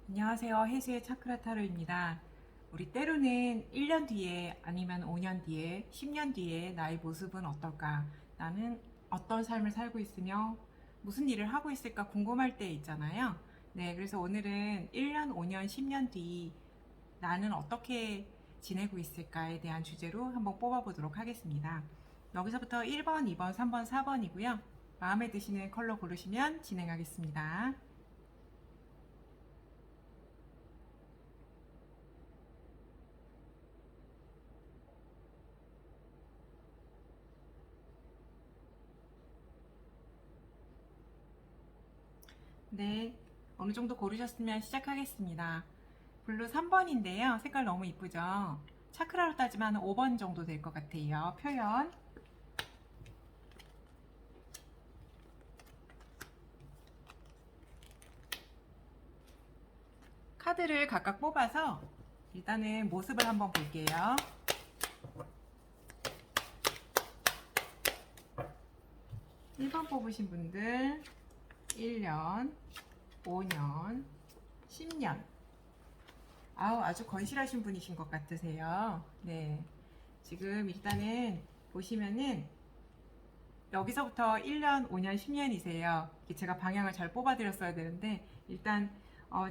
안녕하세요. 해수의 차크라 타로입니다. 우리 때로는 1년 뒤에 아니면 5년 뒤에 10년 뒤에 나의 모습은 어떨까? 나는 어떤 삶을 살고 있으며 무슨 일을 하고 있을까 궁금할 때 있잖아요. 네, 그래서 오늘은 1년, 5년, 10년 뒤 나는 어떻게 지내고 있을까에 대한 주제로 한번 뽑아보도록 하겠습니다. 여기서부터 1번, 2번, 3번, 4번이고요. 마음에 드시는 컬러 고르시면 진행하겠습니다. 네, 어느 정도 고르셨으면 시작하겠습니다. 블루 3번인데요. 색깔 너무 이쁘죠? 차크라로 따지면 5번 정도 될 것 같아요. 표현. 카드를 각각 뽑아서 일단은 모습을 한번 볼게요. 1번 뽑으신 분들 1년, 5년, 10년. 아주 건실하신 분이신 것 같으세요. 네. 지금 일단은 보시면은 여기서부터 1년, 5년, 10년이세요. 제가 방향을 잘 뽑아드렸어야 되는데 일단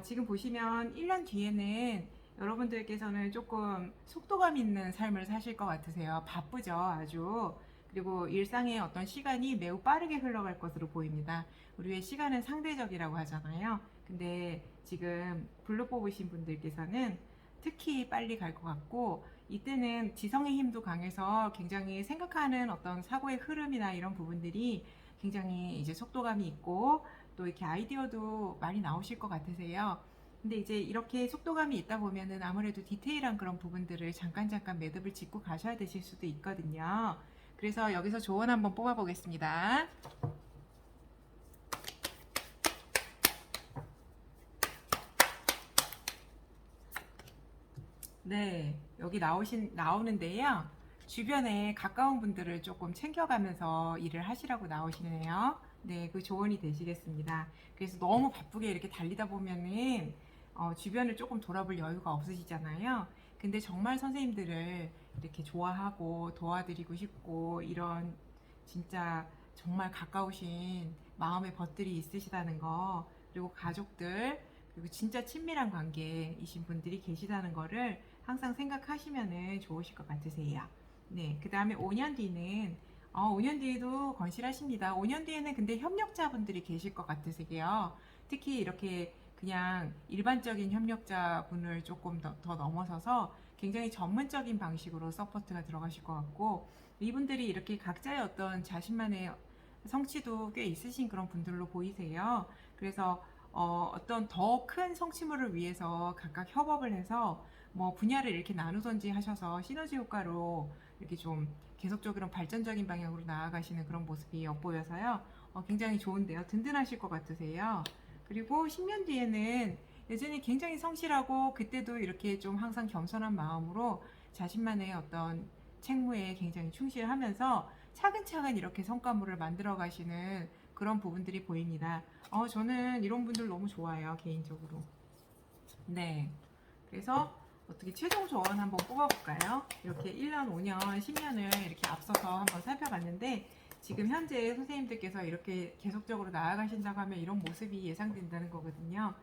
지금 보시면 1년 뒤에는 여러분들께서는 조금 속도감 있는 삶을 사실 것 같으세요. 바쁘죠, 아주. 그리고 일상의 어떤 시간이 매우 빠르게 흘러갈 것으로 보입니다. 우리의 시간은 상대적이라고 하잖아요. 근데 지금 블루 뽑으신 분들께서는 특히 빨리 갈 것 같고 이때는 지성의 힘도 강해서 굉장히 생각하는 어떤 사고의 흐름이나 이런 부분들이 굉장히 이제 속도감이 있고 또 이렇게 아이디어도 많이 나오실 것 같으세요. 근데 이제 이렇게 속도감이 있다 보면은 아무래도 디테일한 그런 부분들을 잠깐 매듭을 짓고 가셔야 되실 수도 있거든요. 그래서 여기서 조언 한번 뽑아보겠습니다. 네, 여기 나오는데요. 주변에 가까운 분들을 조금 챙겨가면서 일을 하시라고 나오시네요. 네, 그 조언이 되시겠습니다. 그래서 너무 바쁘게 이렇게 달리다 보면은 주변을 조금 돌아볼 여유가 없으시잖아요. 근데 정말 선생님들을 이렇게 좋아하고 도와드리고 싶고 이런 진짜 정말 가까우신 마음의 벗들이 있으시다는 거, 그리고 가족들, 그리고 진짜 친밀한 관계이신 분들이 계시다는 거를 항상 생각하시면 좋으실 것 같으세요. 네, 그 다음에 5년 뒤는 5년 뒤에도 건실하십니다. 5년 뒤에는 근데 협력자분들이 계실 것 같으세요. 특히 이렇게 그냥 일반적인 협력자분을 조금 더 넘어서서 굉장히 전문적인 방식으로 서포트가 들어가실 것 같고 이분들이 이렇게 각자의 어떤 자신만의 성취도 꽤 있으신 그런 분들로 보이세요. 그래서 어떤 더 큰 성취물을 위해서 각각 협업을 해서 뭐 분야를 이렇게 나누던지 하셔서 시너지 효과로 이렇게 좀 계속적으로 발전적인 방향으로 나아가시는 그런 모습이 엿보여서요. 굉장히 좋은데요. 든든하실 것 같으세요. 그리고 10년 뒤에는 여전히 굉장히 성실하고 그때도 이렇게 좀 항상 겸손한 마음으로 자신만의 어떤 책무에 굉장히 충실하면서 차근차근 이렇게 성과물을 만들어 가시는 그런 부분들이 보입니다. 저는 이런 분들 너무 좋아요, 개인적으로. 네. 그래서 어떻게 최종 조언 한번 뽑아볼까요? 이렇게 1년, 5년, 10년을 이렇게 앞서서 한번 살펴봤는데 지금 현재 선생님들께서 이렇게 계속적으로 나아가신다고 하면 이런 모습이 예상된다는 거거든요.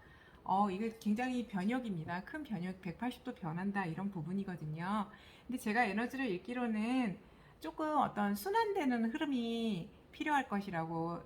이게 굉장히 변혁입니다. 큰 변혁, 180도 변한다 이런 부분이거든요. 근데 제가 에너지를 읽기로는 조금 어떤 순환되는 흐름이 필요할 것이라고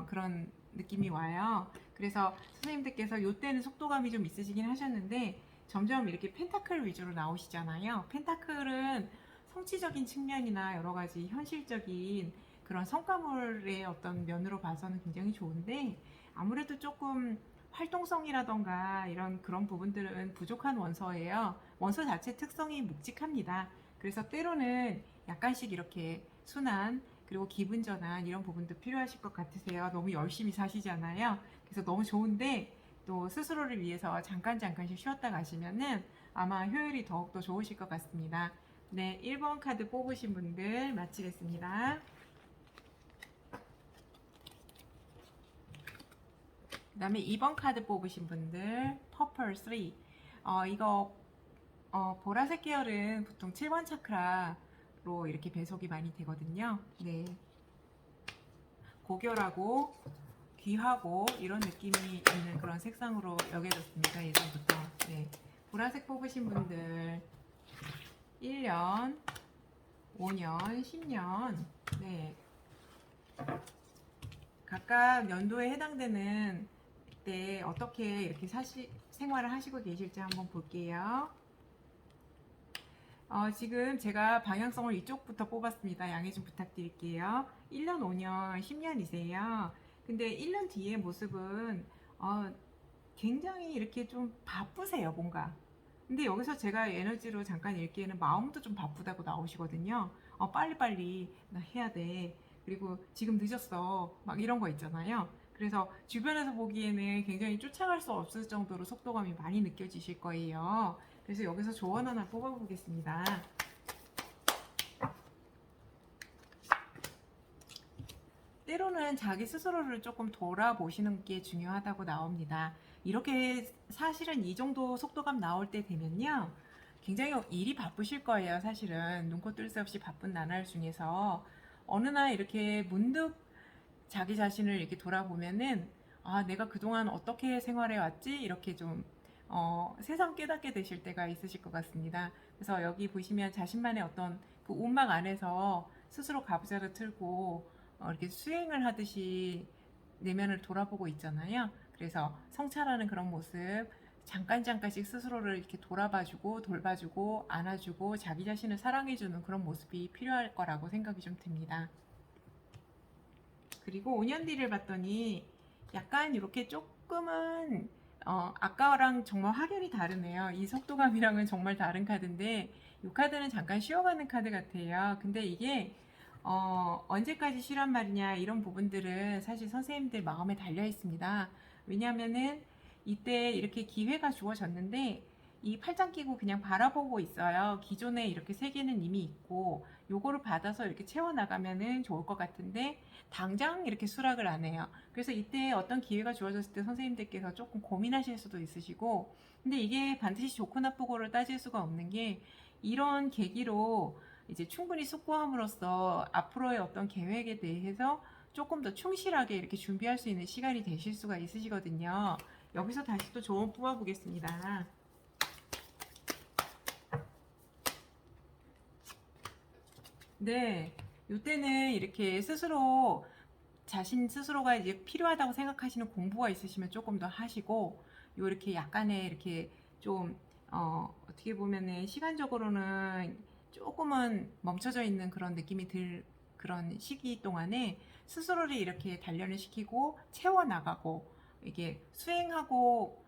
그런 느낌이 와요. 그래서 선생님들께서 요때는 속도감이 좀 있으시긴 하셨는데 점점 이렇게 펜타클 위주로 나오시잖아요. 펜타클은 성취적인 측면이나 여러 가지 현실적인 그런 성과물의 어떤 면으로 봐서는 굉장히 좋은데 아무래도 조금 활동성이라던가 이런 그런 부분들은 부족한 원서예요. 원서 자체 특성이 묵직합니다. 그래서 때로는 약간씩 이렇게 순환 그리고 기분 전환 이런 부분도 필요하실 것 같으세요. 너무 열심히 사시잖아요. 그래서 너무 좋은데 또 스스로를 위해서 잠깐씩 쉬었다 가시면은 아마 효율이 더욱더 좋으실 것 같습니다. 네, 1번 카드 뽑으신 분들 마치겠습니다. 그 다음에 2번 카드 뽑으신 분들 퍼플 3. 이거 보라색 계열은 보통 7번 차크라로 이렇게 배속이 많이 되거든요. 네, 고결하고 귀하고 이런 느낌이 있는 그런 색상으로 여겨졌습니다. 예전부터. 네, 보라색 뽑으신 분들 1년, 5년, 10년, 네, 각각 연도에 해당되는 때 어떻게 이렇게 생활을 하시고 계실지 한번 볼게요. 지금 제가 방향성을 이쪽부터 뽑았습니다. 양해 좀 부탁드릴게요. 1년, 5년, 10년이세요. 근데 1년 뒤의 모습은 굉장히 이렇게 좀 바쁘세요, 뭔가. 근데 여기서 제가 에너지로 잠깐 읽기에는 마음도 좀 바쁘다고 나오시거든요. 빨리빨리 나 해야 돼. 그리고 지금 늦었어. 막 이런 거 있잖아요. 그래서 주변에서 보기에는 굉장히 쫓아갈 수 없을 정도로 속도감이 많이 느껴지실 거예요. 그래서 여기서 조언 하나 뽑아보겠습니다. 때로는 자기 스스로를 조금 돌아보시는 게 중요하다고 나옵니다. 이렇게 사실은 이 정도 속도감 나올 때 되면요. 굉장히 일이 바쁘실 거예요. 사실은 눈코 뜰 새 없이 바쁜 나날 중에서 어느 날 이렇게 문득 자기 자신을 이렇게 돌아보면은 내가 그동안 어떻게 생활해 왔지? 이렇게 좀 세상 깨닫게 되실 때가 있으실 것 같습니다. 그래서 여기 보시면 자신만의 어떤 그 움막 안에서 스스로 가부좌를 틀고 이렇게 수행을 하듯이 내면을 돌아보고 있잖아요. 그래서 성찰하는 그런 모습, 잠깐씩 스스로를 이렇게 돌아봐주고 돌봐주고 안아주고 자기 자신을 사랑해주는 그런 모습이 필요할 거라고 생각이 좀 듭니다. 그리고 5년 뒤를 봤더니 약간 이렇게 조금은 아까랑 정말 확연히 다르네요. 이 속도감이랑은 정말 다른 카드인데 이 카드는 잠깐 쉬어가는 카드 같아요. 근데 이게 언제까지 쉬란 말이냐 이런 부분들은 사실 선생님들 마음에 달려 있습니다. 왜냐하면은 이때 이렇게 기회가 주어졌는데 이 팔짱 끼고 그냥 바라보고 있어요. 기존에 이렇게 세 개는 이미 있고 요거를 받아서 이렇게 채워나가면은 좋을 것 같은데 당장 이렇게 수락을 안 해요. 그래서 이때 어떤 기회가 주어졌을 때 선생님들께서 조금 고민하실 수도 있으시고 근데 이게 반드시 좋고 나쁘고를 따질 수가 없는 게 이런 계기로 이제 충분히 숙고함으로써 앞으로의 어떤 계획에 대해서 조금 더 충실하게 이렇게 준비할 수 있는 시간이 되실 수가 있으시거든요. 여기서 다시 또 조언 뽑아보겠습니다. 네, 이때는 이렇게 스스로 자신 스스로가 이제 필요하다고 생각하시는 공부가 있으시면 조금 더 하시고 요 이렇게 약간의 이렇게 좀 어떻게 보면은 시간적으로는 조금은 멈춰져 있는 그런 느낌이 들 그런 시기 동안에 스스로를 이렇게 단련을 시키고 채워 나가고 이게 수행하고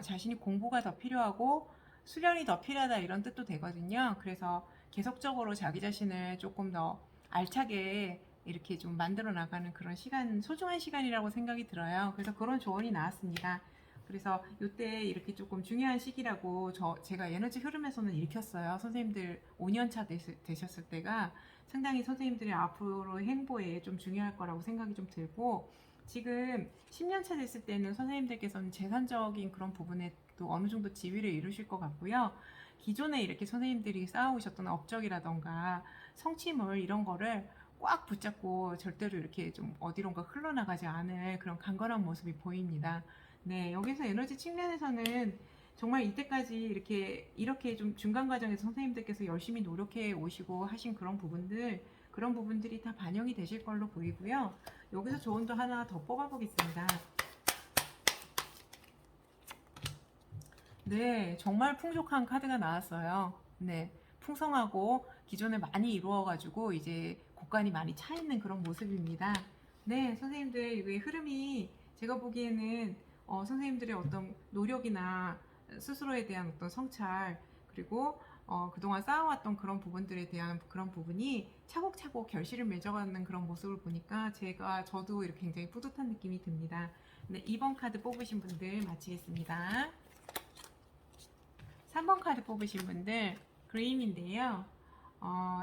자신이 공부가 더 필요하고 수련이 더 필요하다 이런 뜻도 되거든요. 그래서 계속적으로 자기 자신을 조금 더 알차게 이렇게 좀 만들어 나가는 그런 시간, 소중한 시간이라고 생각이 들어요. 그래서 그런 조언이 나왔습니다. 그래서 이때 이렇게 조금 중요한 시기라고 제가 에너지 흐름에서는 읽혔어요. 선생님들 5년차 되셨을 때가 상당히 선생님들의 앞으로 행보에 좀 중요할 거라고 생각이 좀 들고 지금 10년차 됐을 때는 선생님들께서는 재산적인 그런 부분에 또 어느 정도 지위를 이루실 것 같고요. 기존에 이렇게 선생님들이 쌓아오셨던 업적이라던가 성취물 이런 거를 꽉 붙잡고 절대로 이렇게 좀 어디론가 흘러나가지 않을 그런 강건한 모습이 보입니다. 네, 여기서 에너지 측면에서는 정말 이때까지 이렇게 좀 중간 과정에서 선생님들께서 열심히 노력해 오시고 하신 그런 부분들이 다 반영이 되실 걸로 보이고요. 여기서 조언도 하나 더 뽑아보겠습니다. 네, 정말 풍족한 카드가 나왔어요. 네, 풍성하고 기존에 많이 이루어가지고 이제 곡간이 많이 차 있는 그런 모습입니다. 네, 선생님들 이게 흐름이 제가 보기에는 선생님들의 어떤 노력이나 스스로에 대한 어떤 성찰 그리고 그동안 쌓아왔던 그런 부분들에 대한 그런 부분이 차곡차곡 결실을 맺어가는 그런 모습을 보니까 저도 이렇게 굉장히 뿌듯한 느낌이 듭니다. 네, 2번 카드 뽑으신 분들 마치겠습니다. 3번 카드 뽑으신 분들 그림인데요.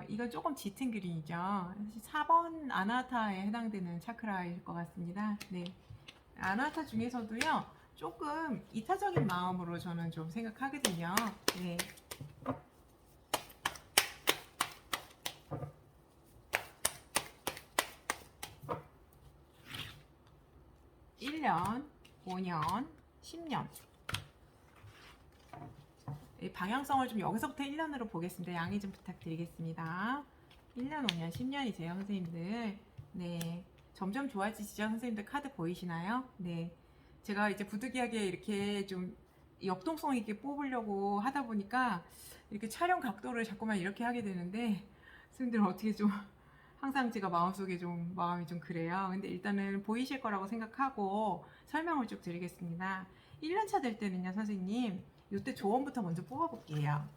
이건 조금 짙은 그림이죠. 사실 4번 아나타에 해당되는 차크라일 것 같습니다. 네. 아나타 중에서도요, 조금 이타적인 마음으로 저는 좀 생각하거든요. 네. 1년, 5년, 10년. 방향성을 좀 여기서부터 1년으로 보겠습니다. 양해 좀 부탁드리겠습니다. 1년, 5년, 10년이세요, 선생님들. 네. 점점 좋아지시죠? 선생님들 카드 보이시나요? 네. 제가 이제 부득이하게 이렇게 좀 역동성 있게 뽑으려고 하다 보니까 이렇게 촬영 각도를 자꾸만 이렇게 하게 되는데, 선생님들 어떻게 좀 항상 제가 마음속에 좀 마음이 좀 그래요. 근데 일단은 보이실 거라고 생각하고 설명을 쭉 드리겠습니다. 1년차 될 때는요, 선생님, 이때 조언부터 먼저 뽑아볼게요.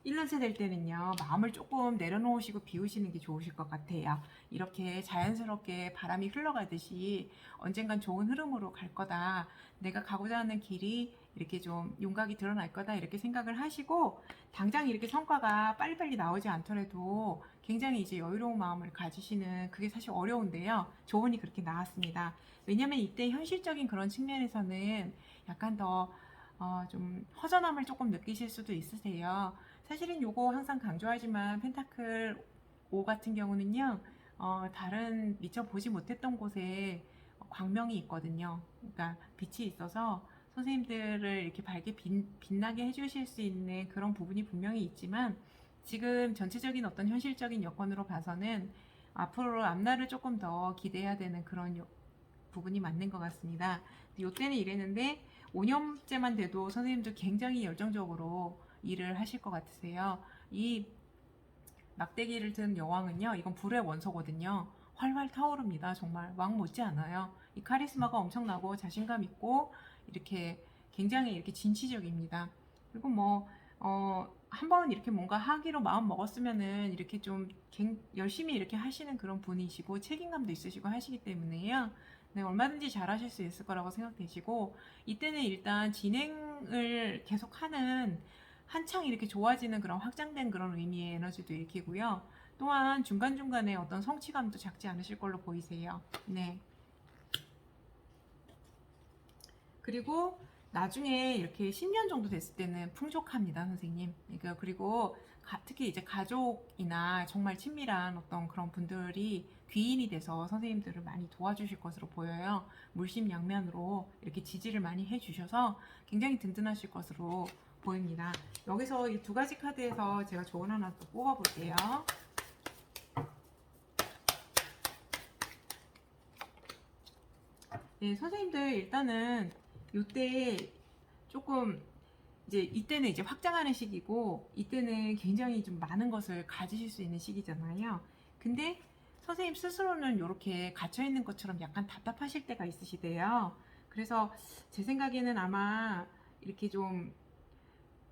1년차 될 때는요, 마음을 조금 내려놓으시고 비우시는 게 좋으실 것 같아요. 이렇게 자연스럽게 바람이 흘러가듯이 언젠간 좋은 흐름으로 갈 거다. 내가 가고자 하는 길이 이렇게 좀 윤곽이 드러날 거다. 이렇게 생각을 하시고, 당장 이렇게 성과가 빨리빨리 나오지 않더라도 굉장히 이제 여유로운 마음을 가지시는, 그게 사실 어려운데요. 조언이 그렇게 나왔습니다. 왜냐면 이때 현실적인 그런 측면에서는 약간 더 좀 허전함을 조금 느끼실 수도 있으세요. 사실은 요거 항상 강조하지만 펜타클 5 같은 경우는요, 다른 미처 보지 못했던 곳에 광명이 있거든요. 그러니까 빛이 있어서 선생님들을 이렇게 밝게 빛나게 해주실 수 있는 그런 부분이 분명히 있지만, 지금 전체적인 어떤 현실적인 여건으로 봐서는 앞으로 앞날을 조금 더 기대해야 되는 그런 부분이 맞는 것 같습니다. 요때는 이랬는데 5년째만 돼도 선생님들 굉장히 열정적으로 일을 하실 것 같으세요. 이 막대기를 든 여왕은요, 이건 불의 원소거든요. 활활 타오릅니다. 정말 왕 못지 않아요. 이 카리스마가 엄청나고 자신감 있고 이렇게 굉장히 이렇게 진취적입니다. 그리고 뭐 한번 이렇게 뭔가 하기로 마음 먹었으면은 이렇게 좀 열심히 이렇게 하시는 그런 분이시고 책임감도 있으시고 하시기 때문에요. 네, 얼마든지 잘하실 수 있을 거라고 생각되시고, 이때는 일단 진행을 계속하는, 한창 이렇게 좋아지는 그런 확장된 그런 의미의 에너지도 일으키고요. 또한 중간중간에 어떤 성취감도 작지 않으실 걸로 보이세요. 네. 그리고 나중에 이렇게 10년 정도 됐을 때는 풍족합니다, 선생님. 그러니까 그리고 특히 이제 가족이나 정말 친밀한 어떤 그런 분들이 귀인이 돼서 선생님들을 많이 도와주실 것으로 보여요. 물심양면으로 이렇게 지지를 많이 해주셔서 굉장히 든든하실 것으로 보입니다. 여기서 이 두 가지 카드에서 제가 조언 하나 또 뽑아볼게요. 네, 선생님들 일단은 요때 조금 이제 이때는 이제 확장하는 시기고, 이때는 굉장히 좀 많은 것을 가지실 수 있는 시기잖아요. 근데 선생님 스스로는 이렇게 갇혀 있는 것처럼 약간 답답하실 때가 있으시대요. 그래서 제 생각에는 아마 이렇게 좀,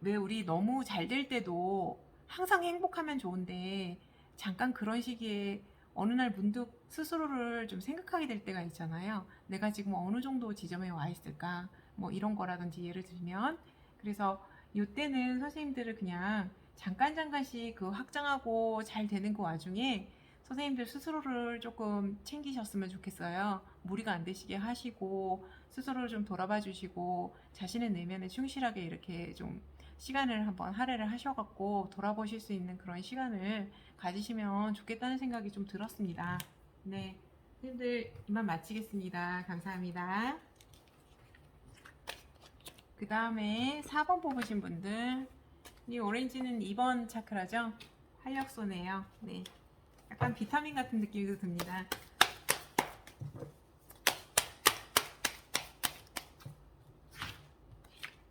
왜 우리 너무 잘 될 때도 항상 행복하면 좋은데 잠깐 그런 시기에 어느 날 문득 스스로를 좀 생각하게 될 때가 있잖아요. 내가 지금 어느 정도 지점에 와 있을까? 뭐 이런 거라든지 예를 들면. 그래서 이때는 선생님들을 그냥 잠깐씩 그 확장하고 잘 되는 그 와중에 선생님들 스스로를 조금 챙기셨으면 좋겠어요. 무리가 안 되시게 하시고 스스로를 좀 돌아봐 주시고 자신의 내면에 충실하게 이렇게 좀 시간을 한번 할애를 하셔갖고 돌아보실 수 있는 그런 시간을 가지시면 좋겠다는 생각이 좀 들었습니다. 네, 선생님들 이만 마치겠습니다. 감사합니다. 그 다음에 4번 뽑으신 분들, 이 오렌지는 2번 차크라죠? 활력소네요. 네, 약간 비타민 같은 느낌이 듭니다.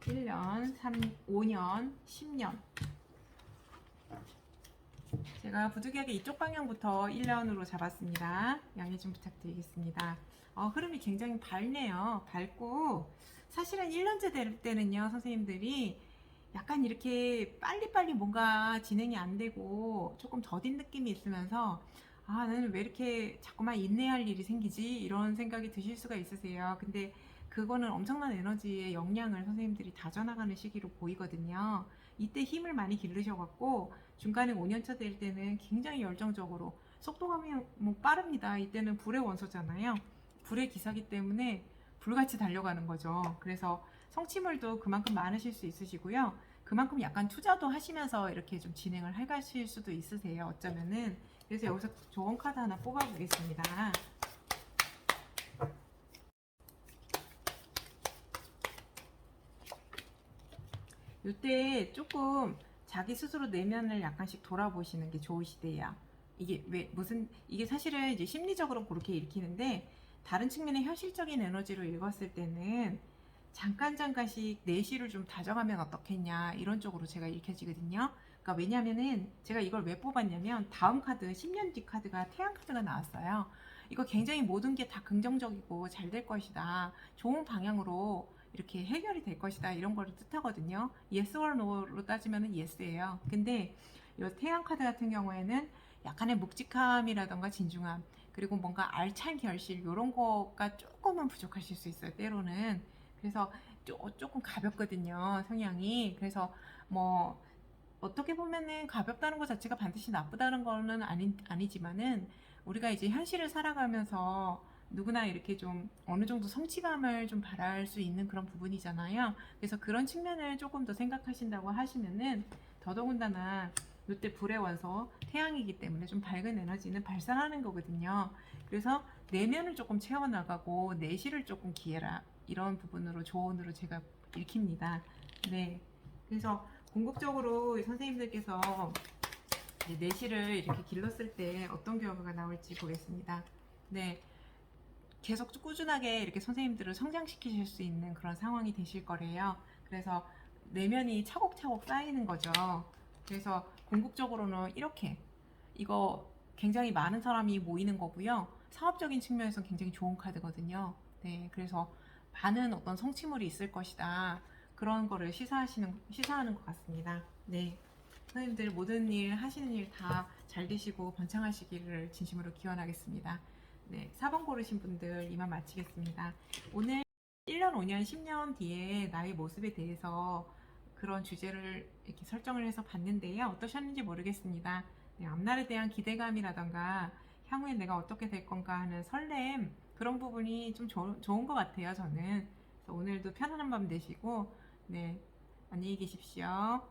1년, 5년, 10년. 제가 부득이하게 이쪽 방향부터 1년으로 잡았습니다. 양해 좀 부탁드리겠습니다. 흐름이 굉장히 밝네요. 밝고, 사실은 1년째 될 때는요, 선생님들이 약간 이렇게 빨리빨리 뭔가 진행이 안 되고 조금 더딘 느낌이 있으면서, 나는 왜 이렇게 자꾸만 인내할 일이 생기지? 이런 생각이 드실 수가 있으세요. 근데 그거는 엄청난 에너지의 역량을 선생님들이 다져나가는 시기로 보이거든요. 이때 힘을 많이 기르셔갖고 중간에 5년차 될 때는 굉장히 열정적으로 속도감이 뭐 빠릅니다. 이때는 불의 원소잖아요. 불의 기사기 때문에 불같이 달려가는 거죠. 그래서 성취물도 그만큼 많으실 수 있으시고요. 그만큼 약간 투자도 하시면서 이렇게 좀 진행을 해 가실 수도 있으세요. 어쩌면은. 그래서 여기서 좋은 카드 하나 뽑아 보겠습니다. 이때 조금 자기 스스로 내면을 약간씩 돌아보시는 게 좋으시대요. 이게 왜 무슨 이게 사실은 이제 심리적으로 그렇게 읽히는데 다른 측면의 현실적인 에너지로 읽었을 때는 잠깐씩 내실을 좀 다져가면 어떻겠냐 이런 쪽으로 제가 읽혀지거든요. 그러니까 왜냐면은 제가 이걸 왜 뽑았냐면 다음 카드 10년 뒤 카드가 태양 카드가 나왔어요. 이거 굉장히 모든 게 다 긍정적이고 잘 될 것이다. 좋은 방향으로 이렇게 해결이 될 것이다 이런 거를 뜻하거든요. yes or no로 따지면은 yes예요. 근데 이 태양 카드 같은 경우에는 약간의 묵직함이라던가 진중함 그리고 뭔가 알찬 결실 이런 거가 조금은 부족하실 수 있어요. 때로는. 그래서 조금 가볍거든요. 성향이. 그래서 뭐 어떻게 보면은 가볍다는 것 자체가 반드시 나쁘다는 거는 아니지만은 우리가 이제 현실을 살아가면서 누구나 이렇게 좀 어느 정도 성취감을 좀 바랄 수 있는 그런 부분이잖아요. 그래서 그런 측면을 조금 더 생각하신다고 하시면은 더더군다나 이때 불의 원소 태양이기 때문에 좀 밝은 에너지는 발산하는 거거든요. 그래서 내면을 조금 채워나가고 내실을 조금 기해라 이런 부분으로 조언으로 제가 읽힙니다. 네. 그래서 궁극적으로 선생님들께서 내실을 이렇게 길렀을 때 어떤 결과가 나올지 보겠습니다. 네, 계속 꾸준하게 이렇게 선생님들을 성장시키실 수 있는 그런 상황이 되실 거래요. 그래서 내면이 차곡차곡 쌓이는 거죠. 그래서 궁극적으로는 이렇게 이거 굉장히 많은 사람이 모이는 거고요. 사업적인 측면에서 굉장히 좋은 카드거든요. 네, 그래서 많은 어떤 성취물이 있을 것이다. 그런 거를 시사하는 것 같습니다. 네. 선생님들 모든 일 하시는 일 다 잘 되시고 번창하시기를 진심으로 기원하겠습니다. 네, 4번 고르신 분들 이만 마치겠습니다. 오늘 1년, 5년, 10년 뒤에 나의 모습에 대해서 그런 주제를 이렇게 설정을 해서 봤는데요. 어떠셨는지 모르겠습니다. 네, 앞날에 대한 기대감이라던가 향후에 내가 어떻게 될 건가 하는 설렘 그런 부분이 좀 좋은 것 같아요. 저는. 그래서 오늘도 편안한 밤 되시고 네, 안녕히 계십시오.